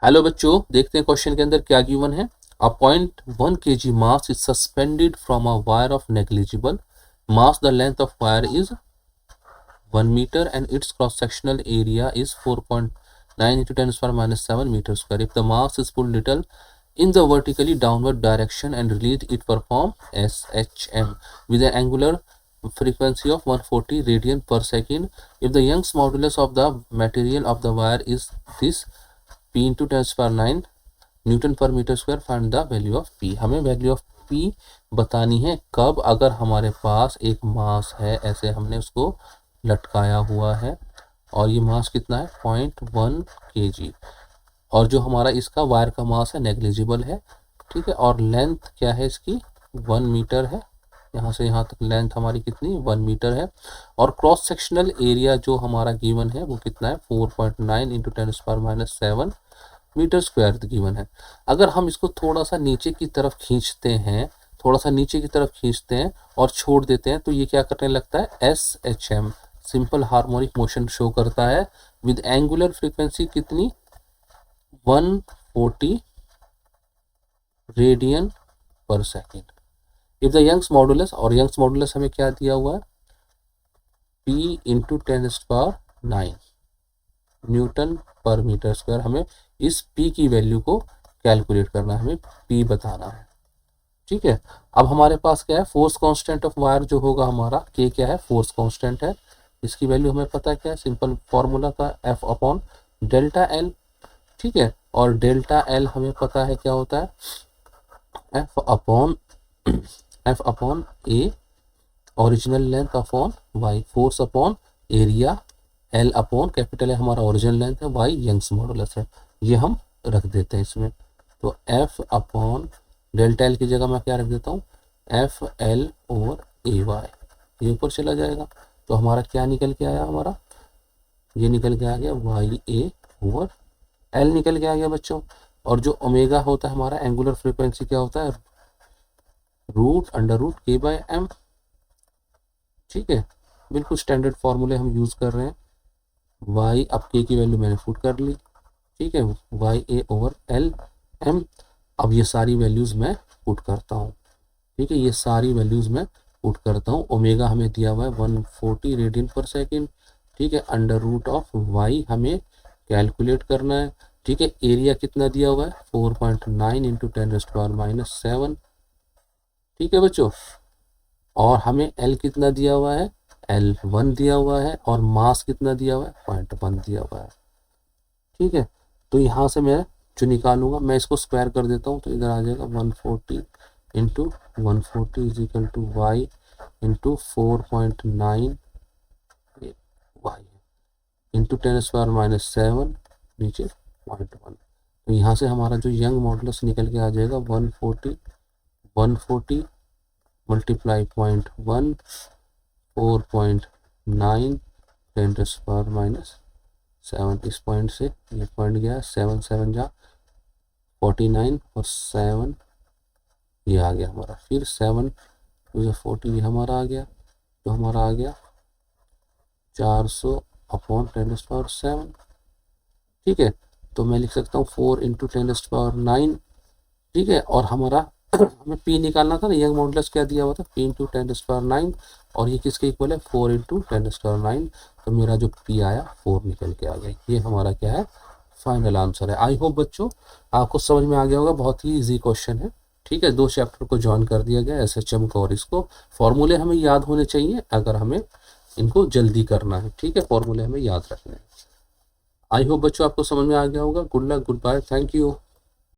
Hello बच्चों, देखते हैं क्वेश्चन के अंदर क्या गिवन है। अ 0.1 kg mass is suspended from a wire of negligible mass. The length of wire is 1 meter and its cross sectional area is 4.9 into 10 to the minus 7 meter square. If the mass is pulled little in the vertically downward direction and released, it perform SHM with an angular frequency of 140 radian per second. If the Young's modulus of the material of the wire is this P into 10 to the power 9 newton पर metre square, find the value of P. हमें value of P बतानी है कब, अगर हमारे पास एक मास है, ऐसे हमने उसको लटकाया हुआ है और ये मास कितना है 0.1 kg, और जो हमारा इसका वायर का मास है नेग्लिजिबल है, ठीक है, और लेंथ क्या है इसकी 1 मीटर है, यहाँ से यहाँ तक लेंथ हमारी कितनी 1 मीटर है, और क्रॉस सेक्शनल एरिया जो हमारा गिवन है वो कितना है 4.9 इंटू 10⁻⁷ मीटर स्क्वायर गिवन है। अगर हम इसको थोड़ा सा नीचे की तरफ खींचते हैं, थोड़ा सा नीचे की तरफ खींचते हैं और छोड़ देते हैं, तो ये क्या करने लगता है SHM, simple harmonic motion show करता है विद एंगुलर फ्रीक्वेंसी कितनी 140 रेडियन पर second. If the Young's modulus, और यंग्स मॉडुलस हमें क्या दिया हुआ है P इंटू 10⁹ न्यूटन पर मीटर स्क्वायर। हमें इस P की वैल्यू को कैलकुलेट करना है, हमें P बताना है, ठीक है। अब हमारे पास क्या है फोर्स कांस्टेंट ऑफ वायर जो होगा हमारा K क्या है, फोर्स कांस्टेंट है, इसकी वैल्यू हमें पता है क्या है, सिंपल फॉर्मूला का F अपॉन डेल्टा L, ठीक है, और डेल्टा L हमें पता है क्या होता है F upon A original length upon Y, force upon area, L upon capital है हमारा ओरिजिनल लेंथ है, Y यंग्स मॉडुलस है, ये हम रख देते हैं इसमें। तो F अपॉन डेल्टा L की जगह मैं क्या रख देता हूँ FL ओवर AY, ये ऊपर चला जाएगा, तो हमारा क्या निकल के आया, हमारा ये निकल के आ गया YA ओवर L निकल के आ गया बच्चों। और जो ओमेगा होता है हमारा एंगुलर फ्रीक्वेंसी क्या होता है √√K/m, ठीक है, बिल्कुल स्टैंडर्ड फॉर्मूले हम यूज़ कर रहे हैं। Y अब K की वैल्यू मैंने पुट कर ली, ठीक है, YA ओवर LM। अब ये सारी वैल्यूज़ मैं पुट करता हूँ, ठीक है, ये सारी वैल्यूज़ मैं पुट करता हूँ। ओमेगा हमें दिया हुआ है 140 रेडियन पर सेकेंड, ठीक है, √Y हमें कैलकुलेट करना है, ठीक है। एरिया कितना दिया हुआ है 4.9 इंटू 10⁻⁷, ठीक है बच्चों, और हमें L कितना दिया हुआ है L1 दिया हुआ है, और मास कितना दिया हुआ है 0.1 दिया हुआ है, ठीक है। तो यहाँ से मैं जो निकालूंगा, मैं इसको स्क्वायर कर देता हूँ, तो इधर आ जाएगा 140 into 140 is equal to Y into 4.9 Y into 10⁻⁷, नीचे 0.1। तो यहाँ से हमारा जो यंग मॉडुलस निकल के आ जाएगा 140 मल्टीप्लाई 0.1 4.9 10⁻⁷। इस पॉइंट से ये पॉइंट गया 7 7 जा 49 और 7 ये आ गया हमारा, फिर 7 तो 40 ये हमारा आ गया, तो हमारा आ गया 400 अपॉन 10⁻⁷, ठीक है। तो मैं लिख सकता हूँ 4 इंटू 10⁻⁹, ठीक है, और हमारा हमें P निकालना था ना, यंग मॉडुलस क्या दिया हुआ था P इंटू 10⁻⁹, और ये किसके इक्वल है 4 इंटू 10⁻⁹, तो मेरा जो P आया 4 निकल के आ गया। ये हमारा क्या है फाइनल आंसर है। आई होप बच्चों आपको समझ में आ गया होगा, बहुत ही इजी क्वेश्चन है, ठीक है। 2 चैप्टर को ज्वाइन कर दिया गया SHM को, और इसको फॉर्मूले हमें याद होने चाहिए अगर हमें इनको जल्दी करना है, ठीक है, फॉर्मूले हमें याद रखने हैं। आई होप बच्चों आपको समझ में आ गया होगा। Good luck, goodbye, thank you.